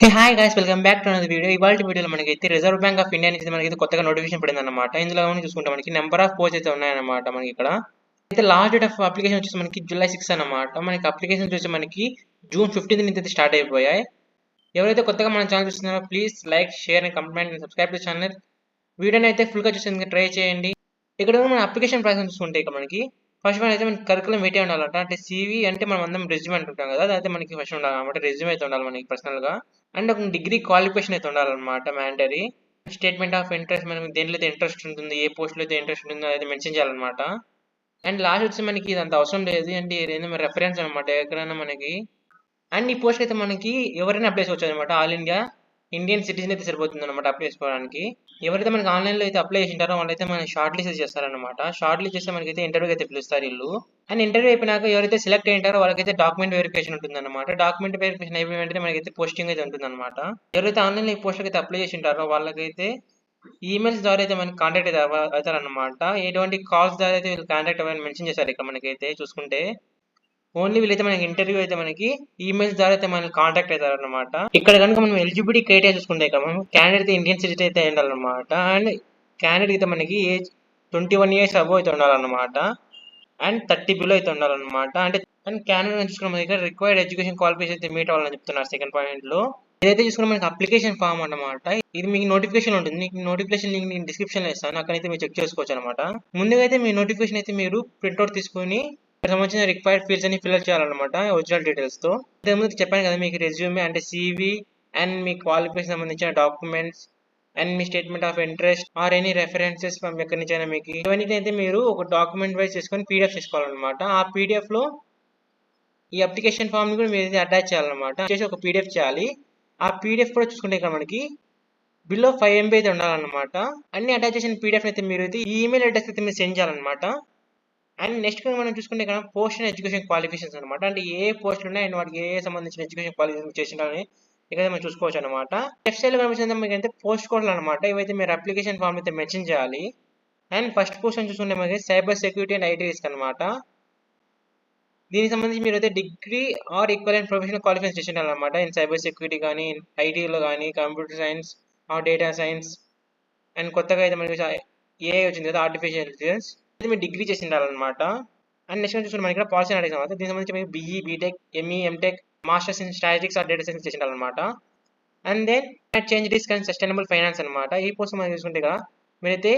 Hey hi guys welcome back to another video. ఇవాల్టి వీడియోలో మనకైతే రిజర్వ్ బ్యాంక్ ఆఫ్ ఇండియా నుంచి మనకైతే కొత్తగా నోటిఫికేషన్ పడింది అనమాట. ఇందులో మనం చూసుకుంటే మనకి నెంబర్ ఆఫ్ పోస్ట్ అయితే ఉన్నాయన్నమాట. మనకి ఇక్కడ అయితే లాస్ట్ డేట్ ఆఫ్ అప్లికేషన్ వచ్చేసి మనకి జూలై 6 అన్నమాట. మనకి అప్లికేషన్ చూసి మనకి జూన్ 15 నుంచి అయితే స్టార్ట్ అయిపోయాయి. ఎవరైతే కొత్తగా మన ఛానల్ చూస్తున్నారో please like share and comment and subscribe to channel. వీడియోని అయితే ఫుల్గా చూసేందుకు ట్రై చేయండి. ఇక్కడ మన అప్లికేషన్ ప్రాసెస్ చూసుకుంటే ఇక్కడ మనకి ఫస్ట్ వన్ అయితే మనకి కరికులం ఏంటి ఉండాలంట, అంటే CV అంటే మనం అందరం రెజ్యూమ్ అంటుంటాం కదా, అదైతే మనకి ఫస్ట్ ఉండాలన్నమాట. రెజ్యూమ్ అయితే ఉండాలి మనకి పర్సనల్గా. అండ్ ఒక డిగ్రీ క్వాలిఫికేషన్ అయితే ఉండాలన్నమాట, మ్యాండరీ. స్టేట్మెంట్ ఆఫ్ ఇంట్రెస్ట్, మనకి దేంట్లో అయితే ఇంట్రెస్ట్ ఉంటుంది, ఏ పోస్ట్లో అయితే ఇంట్రెస్ట్ ఉంటుందో అయితే మెన్షన్ చేయాలన్నమాట. అండ్ లాస్ట్ వచ్చి మనకి ఇదంత అవసరం లేదు, అంటే ఏదైనా రెఫరెన్స్ అనమాట ఎక్కడైనా మనకి. అండ్ ఈ పోస్ట్ అయితే మనకి ఎవరైనా అప్లై చేసుకోవచ్చు అనమాట. ఆల్ ఇండియా ఇండియన్ సిటిజన్ అయితే సరిపోతుంది అనమాట అప్లై చేసుకోవడానికి. ఎవరైతే మనకి ఆన్లైన్లో అయితే అప్లై చేసింటారో వాళ్ళైతే మనం షార్ట్ లిస్ట్ చేస్తారనమాట. షార్ట్ లిస్ట్ చేస్తే మనకైతే ఇంటర్వ్యూకి అయితే పిలుస్తారు వీళ్ళు. అండ్ ఇంటర్వ్యూ అయిపోయినాక ఎవరైతే సెలెక్ట్ అయ్యింటారో వాళ్ళకైతే డాక్యుమెంట్ వెరిఫికేషన్ ఉంటుంది అనమాట. డాక్యుమెంట్ వెరిఫికేషన్ అయిపోయిన వెంటనే మనకైతే పోస్టింగ్ అయితే ఉంటుంది అనమాట. ఎవరైతే ఆన్లైన్లో ఈ పోస్ట్కి అయితే అప్లై చేసి ఉంటారో వాళ్ళకైతే ఈమెయిల్స్ ద్వారా అయితే మనకి కాంటాక్ట్ అయితే అవుతారనమాట. ఎటువంటి కాల్స్ ద్వారా అయితే వీళ్ళు కాంటాక్ట్ అవ్వాలని మెన్షన్ చేశారు ఇక్కడ మనకైతే చూసుకుంటే. ఓన్లీ వీళ్ళైతే మనకి ఇంటర్వ్యూ అయితే మనకి ఈమెయిల్స్ ద్వారా అయితే మనకి కాంటాక్ట్ అవుతారు అనమాట. ఇక్కడ కనుక మనం ఎలిజిబిలిటీ క్రైటీరియా చూసుకుంటే ఇక్కడ మనం క్యాండిడేట్ అయితే ఇండియన్ సిటిజన్ అయితే ఉండాలన్నమాట. అండ్ క్యాండిడేట్ అయితే మనకి ఏజ్ 21 years అబోవ్ అయితే ఉండాలన్నమాట. అండ్ 30 బిలో అయితే ఉండాలన్నమాట. అండ్ క్యాండిడేట్ చూసుకున్న మనకి రిక్వైర్డ్ ఎడ్యుకేషన్ క్వాలిఫికేషన్ అయితే మీట్ అవ్వాలని చెప్తున్నారు సెకండ్ పాయింట్ లో. ఇదైతే చూసుకున్న మనకి అప్లికేషన్ ఫామ్ అన్నమాట. ఇది మీకు నోటిఫికేషన్ ఉంటుంది, మీకు నోటిఫికేషన్ లింక్ నేను డిస్క్రిప్షన్ లో ఇస్తాను, అక్కడైతే మీరు చెక్ చేసుకోవచ్చు అనమాట. ముందుగా అయితే మీ నోటిఫికేషన్ అయితే మీరు ప్రింట్అవుట్ తీసుకొని సంబంధించిన రిక్వైర్డ్ ఫీల్డ్స్ అన్ని ఫిల్ చేయాలన్నమాట ఒరిజినల్ డీటెయిల్స్ తో. ఇంతకుముందు చెప్పాను కదా మీకు రెజ్యూమే అంటే CV అండ్ మీ క్వాలిఫికేషన్ సంబంధించిన documents and me statement of interest or any references ఎక్కడి నుంచి అయినా మీకు ఇవన్నీ అయితే మీరు ఒక డాక్యుమెంట్ వైజ్ చేసుకొని PDF చేసుకోవాలన్నమాట. ఆ PDF లో ఈ అప్లికేషన్ ఫామ్ ని కూడా మీరు అటాచ్ చేయాలన్నమాట. చేసి ఒక PDF చేయాలి. ఆ PDF కూడా చూసుకుంటే ఇక్కడ మనకి బిలో 5 MB అయితే ఉండాలన్నమాట. అన్ని అటాచ్ చేసిన PDF అయితే మీరు అయితే ఈ ఈమెయిల్ అడ్రస్ అయితే మీరు సెండ్ చేయాలన్నమాట. అండ్ నెక్స్ట్ మనం చూసుకుంటే ఇక్కడ పోస్ట్ అండ్ ఎడ్యుకేషన్ క్వాలిఫికేషన్స్ అనమాట. అంటే ఏ పోస్టులు ఉన్నాయి అండ్ వాటికి ఏ సంబంధించిన ఎడ్యుకేషన్ క్వాలిఫికేషన్ చేసింటారని ఇక్కడ మనం చూసుకోవచ్చు అనమాట. లెఫ్ట్ సైడ్ లో కనిపించిన మీకు అయితే పోస్ట్ కోడ్లు అనమాట. ఇవైతే మీరు అప్లికేషన్ ఫామ్ అయితే మెన్షన్ చేయాలి. అండ్ ఫస్ట్ పోస్ట్ అని చూసుకుంటే మనకి cyber security and IT risk అనమాట. దీనికి సంబంధించి మీరు అయితే degree or equivalent professional qualification చేసి ఉండాలన్నమాట. ఇన్ సైబర్ సెక్యూరిటీ కానీ, ఐటీలో కానీ, computer science or data science. And కొత్తగా అయితే మనకి AI వచ్చింది కదా, ఆర్టిఫిషియల్ ఇంటెలిజెన్స్, ఇది మీరు డిగ్రీ చేసి ఉండాలన్నమాట. అండ్ నెక్స్ట్ చూసుకుంటే మనకి ఇక్కడ పాలసీ అడిగిన తర్వాత దీనికి సంబంధించి మీకు BE, BTech, ME, MTech, masters in statistics or data science చేసి ఉండాలన్నమాట. And then change risk and sustainable finance అనమాట. ఈ పోస్ట్ మనం చూసుకుంటే ఇక్కడ మీరైతే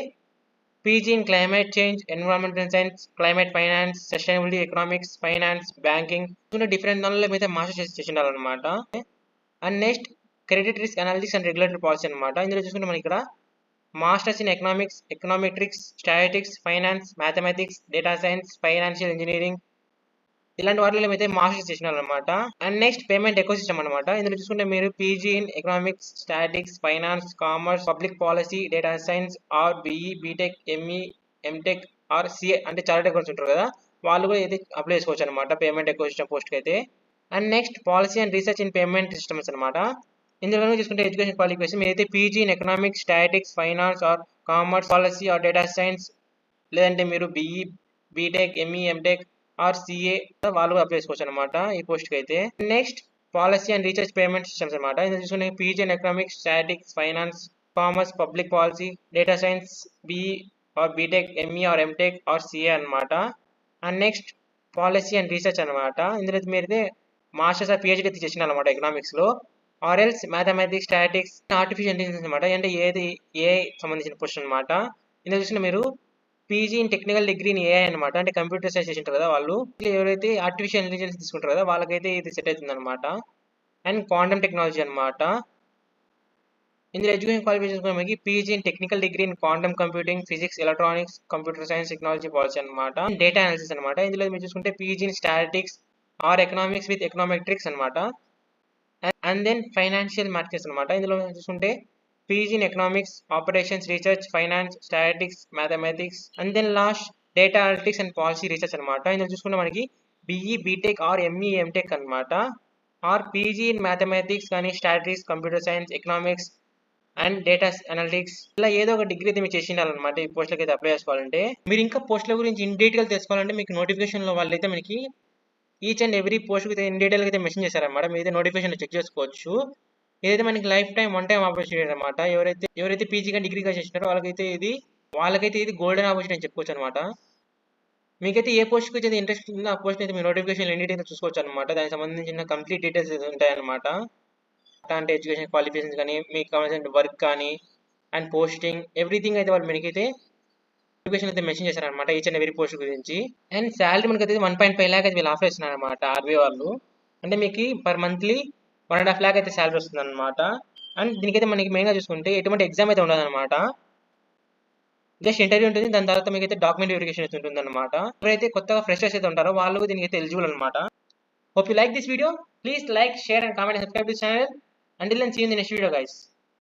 PG in climate change, environmental science, climate finance, sustainability, economics, finance, banking, different దానిలో అయితే మాస్టర్ చేసి ఉండాలన్నమాట. And next credit risk analysis and regulatory policy అనమాట. ఇందులో చూసుకుంటే మనకి ఇక్కడ masters in economics, econometrics, statistics, finance, mathematics, data science, financial engineering, ఇలాంటి వాటిలో అయితే మాస్టర్స్ చేసినారనమాట. అండ్ నెక్స్ట్ పేమెంట్ ఎకోసిస్టమ్ అనమాట. ఇందులో చూసుకుంటే మీరు PG in economics, statics, finance, commerce, public policy, data science or BE, BTech, ME, MTech or CA అంటే chartered accounts ఉంటారు కదా, వాళ్ళు కూడా అయితే అప్లై చేసుకోవచ్చు అనమాట పేమెంట్ ఎకోసిస్టమ్ పోస్ట్కి అయితే. And next policy and research in payment systems అనమాట. ఇందులో చూసుకుంటే ఎడ్యుకేషన్ క్వాలిఫికేషన్ మీరైతే PG in economics, statics, finance or commerce, policy or data science, లేదంటే మీరు BE, BTech, ME, MTech or CA వాళ్ళు అప్లై చేసుకోవచ్చు అనమాట ఈ పోస్ట్కి అయితే. Next policy and research payment systems అనమాట. ఇందులో చూసుకుంటే PG in economics, statics, finance, commerce, public policy, data science, BE or BTech, ME or MTech or CA అనమాట. And next policy and research అనమాట. ఇందులో మీరైతే మాస్టర్స్ ఆర్ PhD అయితే చేసిన అనమాట ఎకనామిక్స్ లో, or else mathematics, statics, artificial intelligence అనమాట. అంటే ఏది AI సంబంధించిన పోస్ట్ అనమాట. ఇందులో చూసిన మీరు PG in technical degree in AI అనమాట. అంటే కంప్యూటర్ సైన్స్ చేసింటారు కదా వాళ్ళు, ఎవరైతే ఆర్టిఫిషియల్ ఇంటెలిజెన్స్ తీసుకుంటారు కదా వాళ్ళకైతే ఇది సెట్ అవుతుంది అనమాట. అండ్ క్వాంటమ్ టెక్నాలజీ అనమాట. ఇందులో ఎడ్యుకేషన్ క్వాలిఫికేషన్ మనకి PG in technical degree in quantum computing, physics, electronics, computer science, technology policy అనమాట. డేటా అనాలిసిస్ అనమాట. ఇందులో మీరు చూసుకుంటే PG in statistics are economics with econometrics అనమాట. అండ్ దెన్ ఫైనాన్షియల్ మార్కెట్స్ అనమాట. ఇందులో చూసుకుంటే PG in economics, operations research, finance, statistics, mathematics, and then last data analytics and policy research అనమాట. ఇందులో చూసుకుంటే మనకి BE, BTech ఆర్ ME, MTech అనమాట. ఆర్ PG in mathematics కానీ, statistics, computer science, economics and data analytics, ఇలా ఏదో ఒక డిగ్రీ అయితే మీరు చేసి ఉండాలన్నమాట ఈ పోస్టులకి అయితే అప్లై చేసుకోవాలంటే. మీరు ఇంకా పోస్టుల గురించి ఇన్ డీటెయిల్ తెలుసుకోవాలంటే మీకు నోటిఫికేషన్ లో వాళ్ళైతే మనకి ఈచ్ అండ్ ఎవ్రీ పోస్ట్ అయితే ఇన్ డీటెయిల్ అయితే మెన్షన్ చేశారన్నమాట. మీరు అయితే నోటిఫికేషన్ చెక్ చేసుకోవచ్చు. ఇదైతే మనకి life time one time opportunity అనమాట. ఎవరైతే పీజీగా డిగ్రీగా చేసినారో వాళ్ళకైతే ఇది గోల్డెన్ ఆపర్చునిటీ అని చెప్పుకోవచ్చు అనమాట. మీకైతే ఏ పోస్ట్కి అయితే ఇంట్రెస్ట్ ఉందో ఆ పోస్ట్ అయితే మీ నోటిఫికేషన్ ఎన్నిటైతే చూసుకోవచ్చు అనమాట. దానికి సంబంధించిన కంప్లీట్ డీటెయిల్స్ ఉంటాయన్నమాట. అంటే ఎడ్యుకేషన్ క్వాలిఫికేషన్స్ కానీ, మీకు కావాల్సిన వర్క్ కానీ అండ్ పోస్టింగ్ ఎవ్రీథింగ్ అయితే వాళ్ళు మనకైతే నోటిఫికేషన్ అయితే మెన్షన్ చేశారనమాట ఈచ్ అండ్ ఎవరీ పోస్ట్ గురించి. అండ్ శాలరీ మనకైతే 1.5 lakh అయితే వీళ్ళు ఆఫర్ ఇస్తున్నారు అనమాట ఆర్బీఐ వాళ్ళు. అంటే మీకు పర్ మంత్లీ 1.5 lakh అయితే శాలరీ వస్తుంది అనమాట. అండ్ దీనికైతే మనకి మెయిన్గా చూసుకుంటే ఎటువంటి ఎగ్జామ్ అయితే ఉండదు అనమాట. జస్ట్ ఇంటర్వ్యూ ఉంటుంది. దాని తర్వాత మీకు అయితే డాక్యుమెంట్ వెరిఫికేషన్ అయితే ఉంటుంది అనమాట. ఎవరైతే కొత్తగా ఫ్రెషర్స్ అయితే ఉంటారో వాళ్ళు దీనికి అయితే ఎలిజిబుల్ అనమాట. Hope you like this video. Please like, share and comment and subscribe this channel. Until then, see you in the next video, guys.